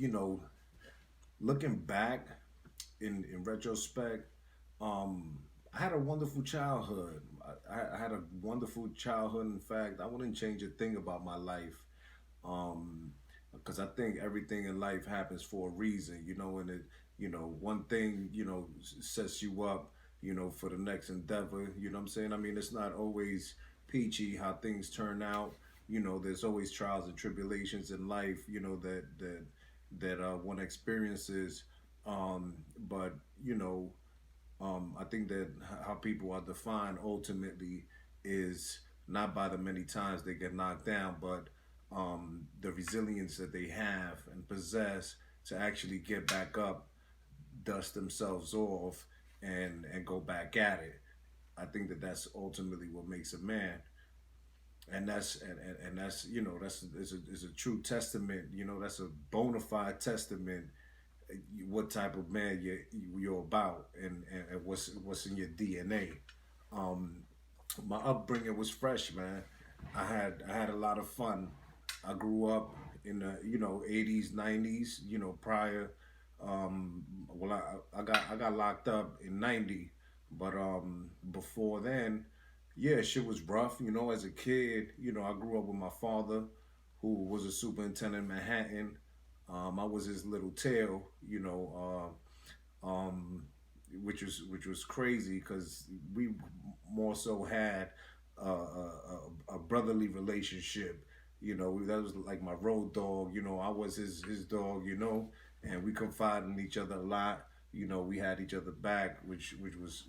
you know, looking back in retrospect, um, I had a wonderful childhood. I had a wonderful childhood. In fact, I wouldn't change a thing about my life. Um, because I think everything in life happens for a reason, and one thing, sets you up, for the next endeavor. You know what I'm saying? I mean, it's not always peachy how things turn out. There's always trials and tribulations in life, that one experiences. But I think that how people are defined ultimately is not by the many times they get knocked down, but the resilience that they have and possess to actually get back up, dust themselves off, and go back at it. I think that that's ultimately what makes a man, and that's that's is a true testament. That's a bona fide testament what type of man you're about, and what's in your DNA. Um, my upbringing was fresh, man. I had a lot of fun. I grew up in the 80s, 90s. Prior. Well, I got locked up in '90, but before then, yeah, shit was rough. As a kid, I grew up with my father, who was a superintendent in Manhattan. I was his little tail, which was crazy because we more so had a brotherly relationship. That was like my road dog. I was his dog. And we confided in each other a lot. We had each other back, which was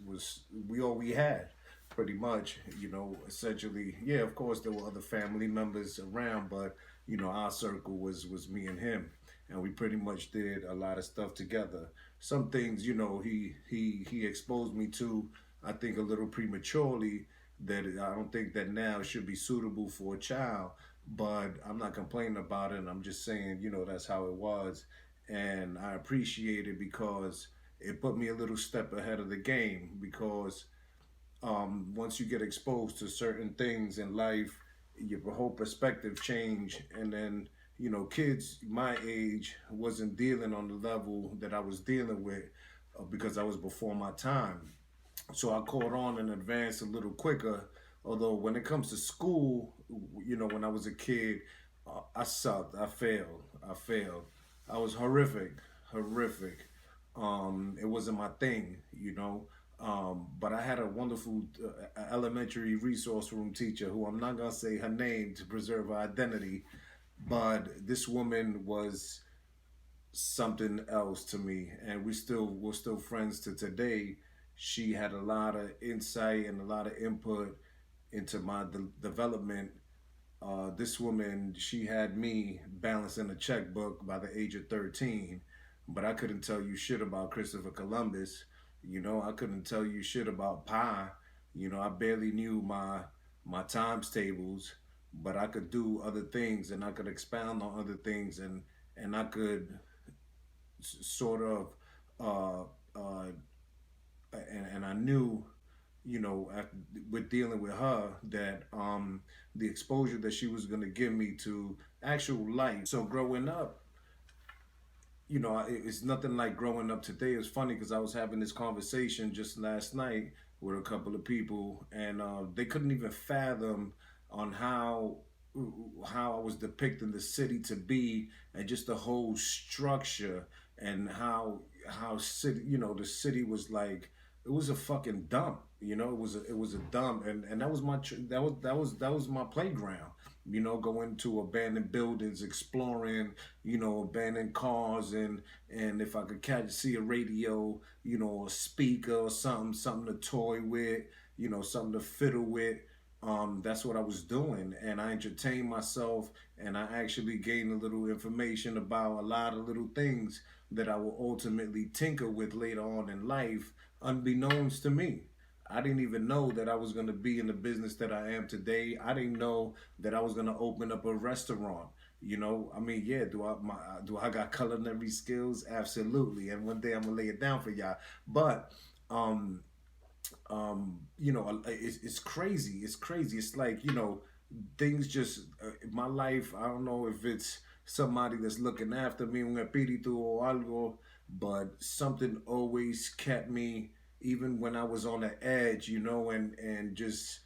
we all we had, pretty much. Essentially, yeah. Of course, there were other family members around, but our circle was me and him, and we pretty much did a lot of stuff together. Some things, he exposed me to, I think, a little prematurely, that I don't think that now should be suitable for a child. But I'm not complaining about it. I'm just saying, that's how it was, and I appreciate it because it put me a little step ahead of the game. Because once you get exposed to certain things in life, your whole perspective change, and then kids my age wasn't dealing on the level that I was dealing with, because I was before my time. So I caught on in advance a little quicker. Although when it comes to school, when I was a kid, I sucked. I failed. I was horrific, horrific. It wasn't my thing. But I had a wonderful elementary resource room teacher, who I'm not gonna say her name to preserve her identity, but this woman was something else to me, and we're still friends to today. She had a lot of insight and a lot of input into my development. This woman, she had me balancing a checkbook by the age of 13, but I couldn't tell you shit about Christopher Columbus. I couldn't tell you shit about pi. I barely knew my times tables, but I could do other things, and I could expound on other things, and I could sort of uh, uh, and I knew, after, with dealing with her, that the exposure that she was going to give me to actual life. So growing up, it's nothing like growing up today. It's funny because I was having this conversation just last night with a couple of people, and they couldn't even fathom on how I was depicting the city to be, and just the whole structure, and how city, the city was like, it was a fucking dump. It was a dump, and that was that was my playground. Going to abandoned buildings, exploring, abandoned cars, and if I could see a radio, a speaker or something to toy with, something to fiddle with. That's what I was doing, and I entertained myself, and I actually gained a little information about a lot of little things that I will ultimately tinker with later on in life, unbeknownst to me. I didn't even know that I was going to be in the business that I am today. I didn't know that I was going to open up a restaurant. I mean, yeah, do I got culinary skills? Absolutely. And one day I'm gonna lay it down for y'all. But um, it's crazy. It's crazy. It's like, things just, my life, I don't know if it's somebody that's looking after me, un espíritu o algo, but something always kept me, even when I was on the edge, and just,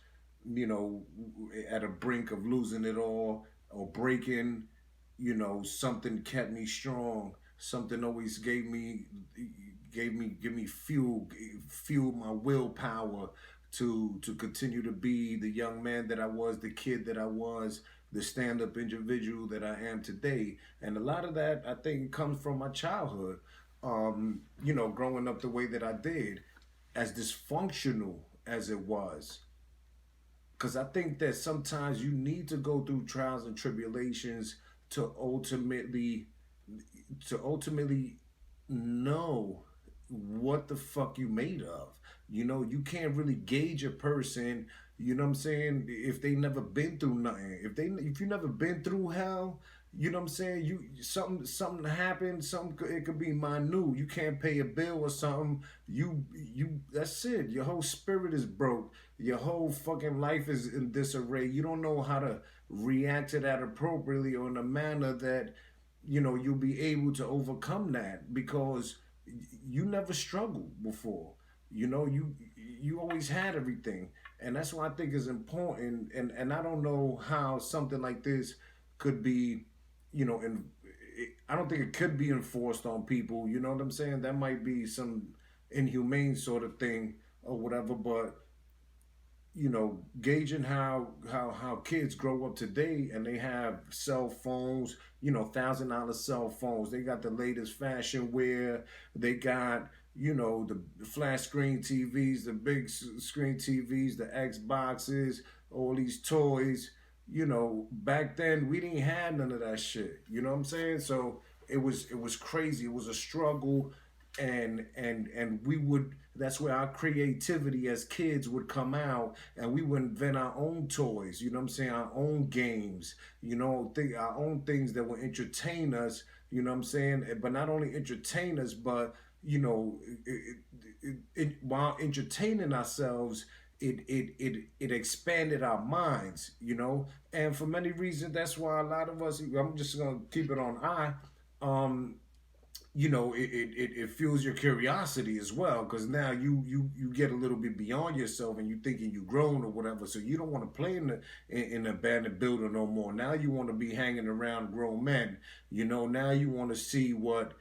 at a brink of losing it all or breaking, something kept me strong. Something always give me fuel my willpower to continue to be the young man that I was, the kid that I was, the stand up individual that I am today. And a lot of that, I think, comes from my childhood. Growing up the way that I did, as dysfunctional as it was. Because I think that sometimes you need to go through trials and tribulations to ultimately to ultimately know what the fuck you made of. You can't really gauge a person, you know what I'm saying, if they never been through nothing. If you never been through hell, you know what I'm saying, you something happened, it could be minute. You can't pay a bill or something. You that's it. Your whole spirit is broke. Your whole fucking life is in disarray. You don't know how to react to that appropriately or in a manner that you'll be able to overcome that because you never struggled before. You always had everything, and that's why I think is important. And I don't know how something like this could be, and I don't think it could be enforced on people. You know what I'm saying? That might be some inhumane sort of thing or whatever, but gauging how kids grow up today and they have cell phones, $1,000 cell phones. They got the latest fashion wear. They got the flat screen TVs, the big screen TVs, the Xboxes, all these toys. Back then we didn't have none of that shit. You know what I'm saying? So it was crazy. It was a struggle, and we would, that's where our creativity as kids would come out, and we would invent our own toys, you know what I'm saying, our own games, our own things that would entertain us, you know what I'm saying, but not only entertain us, but while entertaining ourselves, it expanded our minds, and for many reasons, that's why a lot of us, I'm just gonna keep it on I, um it fuels your curiosity as well, because now you get a little bit beyond yourself and you thinking you grown or whatever, so you don't want to play in an abandoned building no more. Now you want to be hanging around grown men. Now you want to see what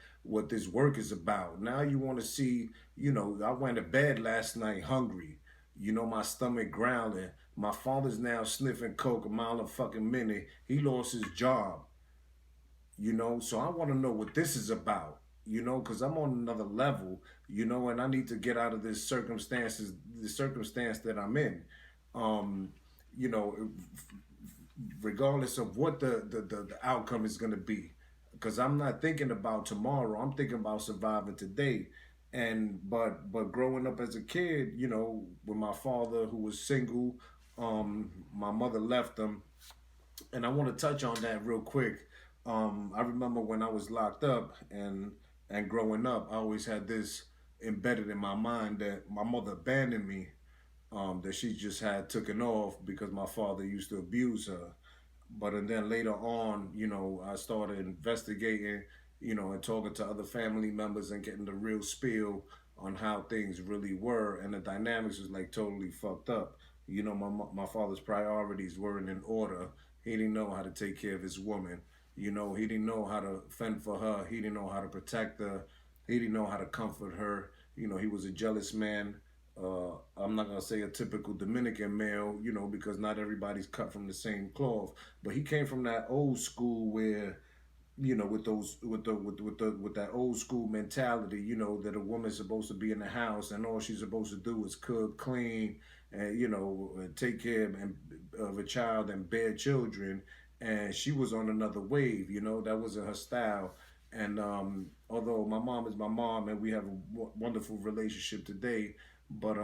this work is about. Now you want to see, I went to bed last night hungry, my stomach growling. My father's now sniffing coke a mile a fucking minute. He lost his job. So I want to know what this is about, because I'm on another level, and I need to get out of the circumstance that I'm in. um you know Regardless of what the outcome is going to be, because I'm not thinking about tomorrow, I'm thinking about surviving today. But growing up as a kid, with my father who was single, my mother left him, and I want to touch on that real quick. I remember when I was locked up and growing up, I always had this embedded in my mind that my mother abandoned me, that she just had taken off because my father used to abuse her. But and then later on, I started investigating, and talking to other family members and getting the real spiel on how things really were, and the dynamics was like totally fucked up. My father's priorities weren't in order. He didn't know how to take care of his woman. He didn't know how to fend for her. He didn't know how to protect her. He didn't know how to comfort her. He was a jealous man. I'm not gonna say a typical Dominican male, because not everybody's cut from the same cloth. But he came from that old school where, with those with that old school mentality, that a woman's supposed to be in the house and all she's supposed to do is cook, clean, and take care of a child and bear children. And she was on another wave, that wasn't her style. And although my mom is my mom and we have a wonderful relationship today, but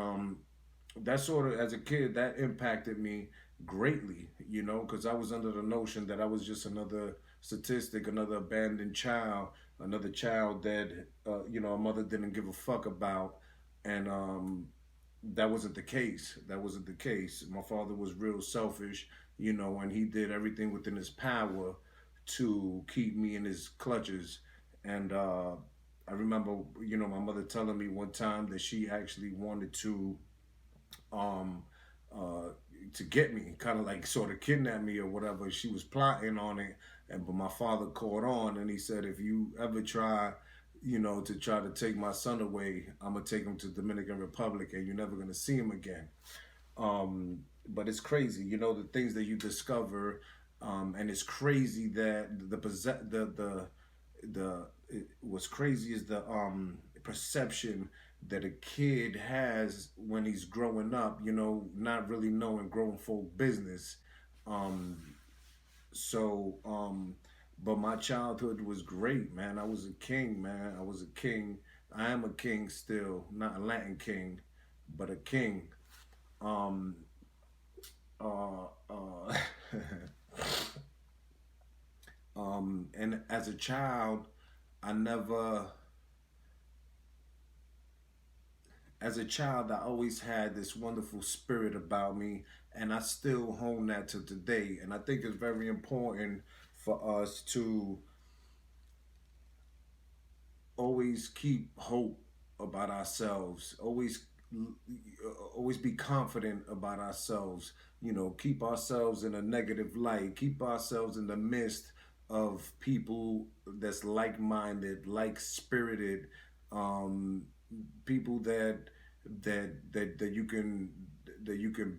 that sort of, as a kid, that impacted me greatly, because I was under the notion that I was just another statistic, another abandoned child, another child that a mother didn't give a fuck about. And that wasn't the case. That wasn't the case. My father was real selfish, and he did everything within his power to keep me in his clutches. And I remember, my mother telling me one time that she actually wanted um, uh, to get me, kind of like sort of kidnap me or whatever. She was plotting on it, and but my father caught on, and he said, if you ever try, to try to take my son away, I'm gonna take him to Dominican Republic, and you're never gonna see him again. But it's crazy, the things that you discover, and it's crazy that what's crazy is the perception that a kid has when he's growing up, not really knowing grown folk business. Um, so, but my childhood was great, man. I was a king, man. I was a king. I am a king still, not a Latin king, but a king. Um, uh, uh, and as a child, I never, as a child, I always had this wonderful spirit about me, and I still hone that to today. And I think it's very important for us to always keep hope about ourselves. Always be confident about ourselves. Keep ourselves in a negative light. Keep ourselves in the midst of people that's like-minded, like-spirited, um, people that you can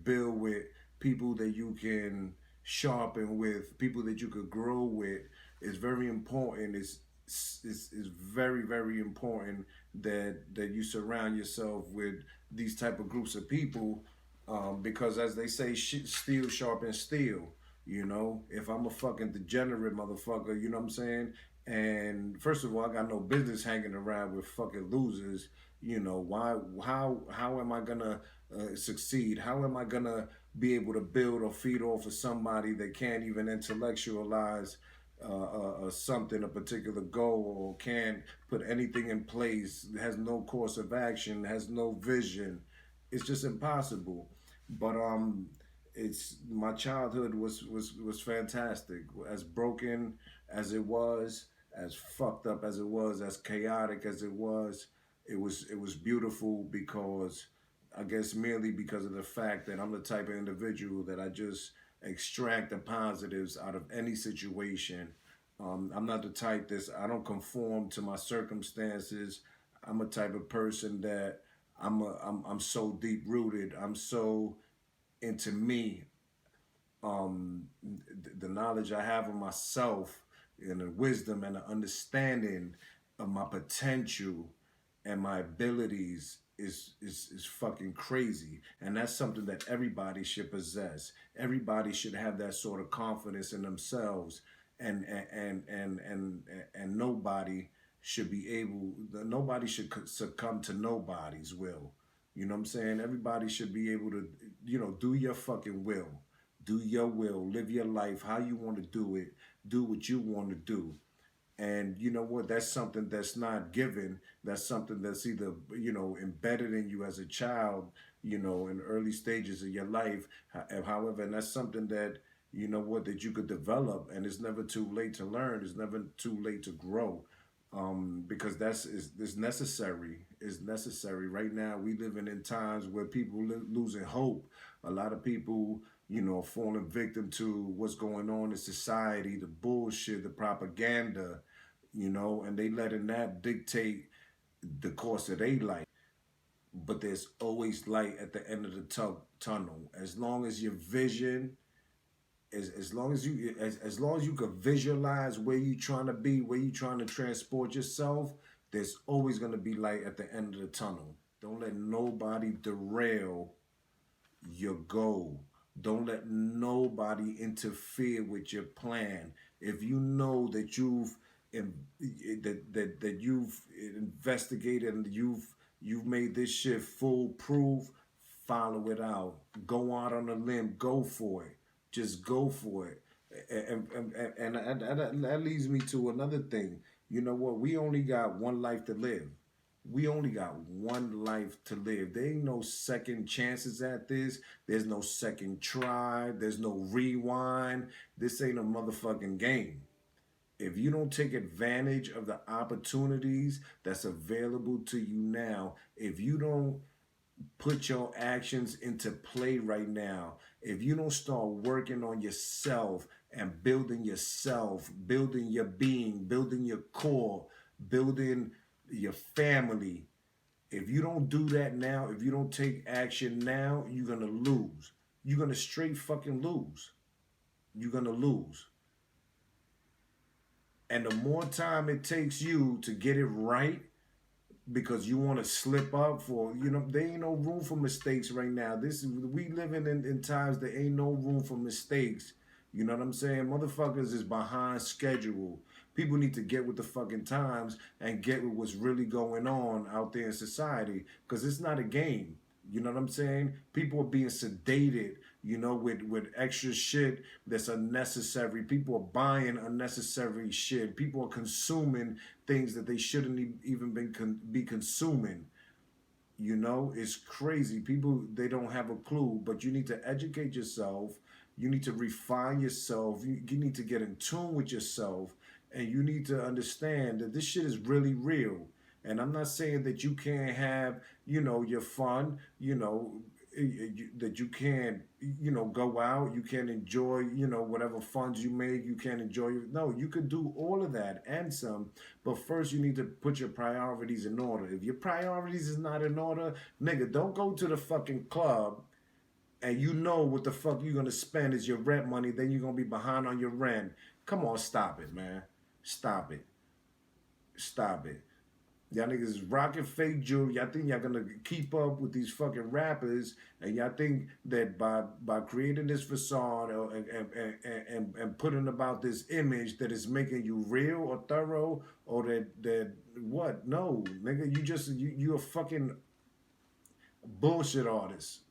build with, people that you can sharpen with, people that you could grow with. Is very important. It's very, very important that you surround yourself with these type of groups of people, because as they say, steel sharpens steel. If I'm a fucking degenerate motherfucker, you know what I'm saying? And first of all, I got no business hanging around with fucking losers. Why? How am I gonna succeed? How am I gonna be able to build or feed off of somebody that can't even intellectualize something, a particular goal, or can't put anything in place, has no course of action, has no vision? It's just impossible. But it's my childhood was fantastic. As broken as it was, as fucked up as it was, as chaotic as it was beautiful, because I guess merely because of the fact that I'm the type of individual that I just extract the positives out of any situation. I'm not the type I don't conform to my circumstances. I'm a type of person that I'm so deep rooted. I'm so into me. The knowledge I have of myself, and the wisdom and the understanding of my potential and my abilities is fucking crazy. And that's something that everybody should possess. Everybody should have that sort of confidence in themselves. And nobody should be able, nobody should succumb to nobody's will. You know what I'm saying? Everybody should be able to, do your fucking will. Do your will. Live your life how you want to do it. Do what you want to do. And you know what? That's something that's not given. That's something that's either, embedded in you as a child, in early stages of your life. However, and that's something that, that you could develop, and it's never too late to learn. It's never too late to grow. Because is necessary. It's necessary. Right now, we living in times where people losing hope. A lot of people, falling victim to what's going on in society, the bullshit, the propaganda, and they letting that dictate the course of their life. But there's always light at the end of the tunnel. As long as your vision, as long as you can visualize where you trying to be, where you trying to transport yourself, there's always gonna be light at the end of the tunnel. Don't let nobody derail your goal. Don't let nobody interfere with your plan. If you know that you've investigated and you've made this shit foolproof, follow it out. Go out on a limb. Go for it. Just go for it. And that leads me to another thing. You know what? We only got one life to live. We only got one life to live. There ain't no second chances at this. There's no second try. There's no rewind. This ain't a motherfucking game. If you don't take advantage of the opportunities that's available to you now, if you don't put your actions into play right now, if you don't start working on yourself and building your being, building your core, building your family, if you don't do that now, if you don't take action now, you're gonna lose. You're gonna straight fucking lose. You're gonna lose. And the more time it takes you to get it right, because you want to slip up for, there ain't no room for mistakes right now. We living in times there ain't no room for mistakes. You know what I'm saying? Motherfuckers is behind schedule. People need to get with the fucking times and get with what's really going on out there in society, because it's not a game. You know what I'm saying? People are being sedated, with extra shit that's unnecessary. People are buying unnecessary shit. People are consuming things that they shouldn't even be consuming. It's crazy. People, they don't have a clue, but you need to educate yourself. You need to refine yourself. You need to get in tune with yourself, and you need to understand that this shit is really real. And I'm not saying that you can't have, your fun, that you can't, go out, you can enjoy, whatever funds you make, you can enjoy. No, you could do all of that and some, but first you need to put your priorities in order. If your priorities is not in order, nigga, don't go to the fucking club and you know what the fuck you're gonna spend is your rent money, then you're gonna be behind on your rent. Come on, stop it, man. Stop it. Stop it. Y'all niggas is rocking fake jewelry. Y'all think y'all gonna keep up with these fucking rappers, and y'all think that by creating this facade and putting about this image that is making you real or thorough, or that what? No, nigga, you a fucking bullshit artist.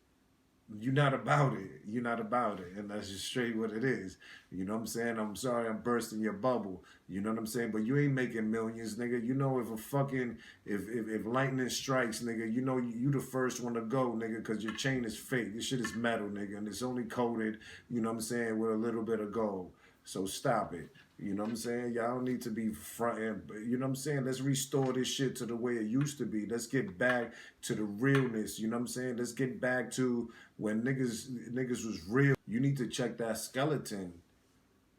You're not about it. You're not about it. And that's just straight what it is. You know what I'm saying? I'm sorry I'm bursting your bubble. You know what I'm saying? But you ain't making millions, nigga. You know, if a fucking, if lightning strikes, nigga, you know you the first one to go, nigga, because your chain is fake. This shit is metal, nigga. And it's only coated, you know what I'm saying, with a little bit of gold. So stop it. You know what I'm saying? Y'all don't need to be fronting. You know what I'm saying? Let's restore this shit to the way it used to be. Let's get back to the realness. You know what I'm saying? Let's get back to when niggas was real. You need to check that skeleton.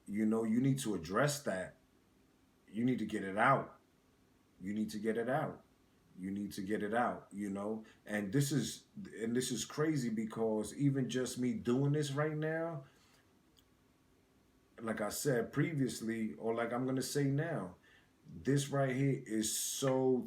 You need to address that. You need to get it out. You need to get it out. You need to get it out, And this is crazy, because even just me doing this right now, like I said previously, or like I'm gonna say now, this right here is so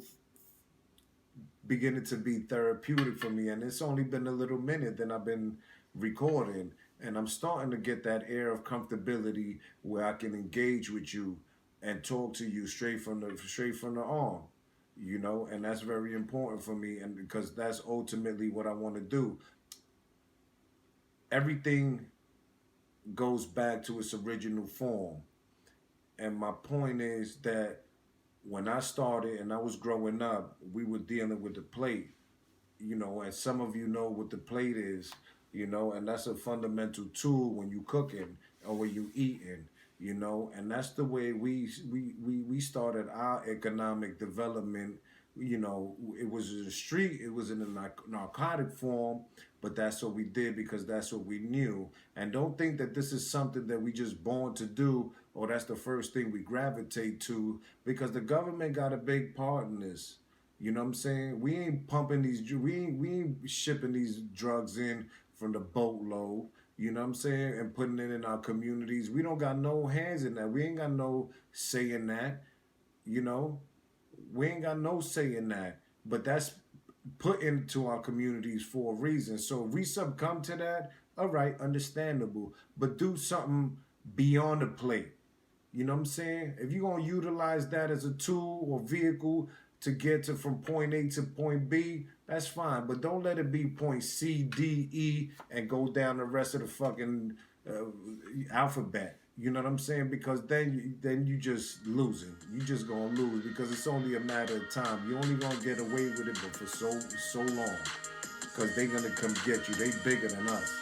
beginning to be therapeutic for me, and it's only been a little minute that I've been recording, and I'm starting to get that air of comfortability where I can engage with you and talk to you straight from the arm, and that's very important for me, and because that's ultimately what I want to do. Everything goes back to its original form. And my point is that when I started and I was growing up, we were dealing with the plate, and some of you know what the plate is, and that's a fundamental tool when you cooking or when you eating, and that's the way we started our economic development. It was in the street, it was in a narcotic form, but that's what we did because that's what we knew. And don't think that this is something that we just born to do, or that's the first thing we gravitate to, because the government got a big part in this. You know what I'm saying? We ain't pumping we ain't shipping these drugs in from the boatload. You know what I'm saying? And putting it in our communities. We don't got no hands in that. We ain't got no say in that. We ain't got no say in that. But that's put into our communities for a reason. So if we succumb to that, all right, understandable. But do something beyond the plate. You know what I'm saying? If you're going to utilize that as a tool or vehicle to get to from point A to point B, that's fine. But don't let it be point C, D, E, and go down the rest of the fucking alphabet. You know what I'm saying? Because then you just losing. You just gonna lose because it's only a matter of time. You only gonna get away with it, but for so long, because they gonna come get you. They bigger than us.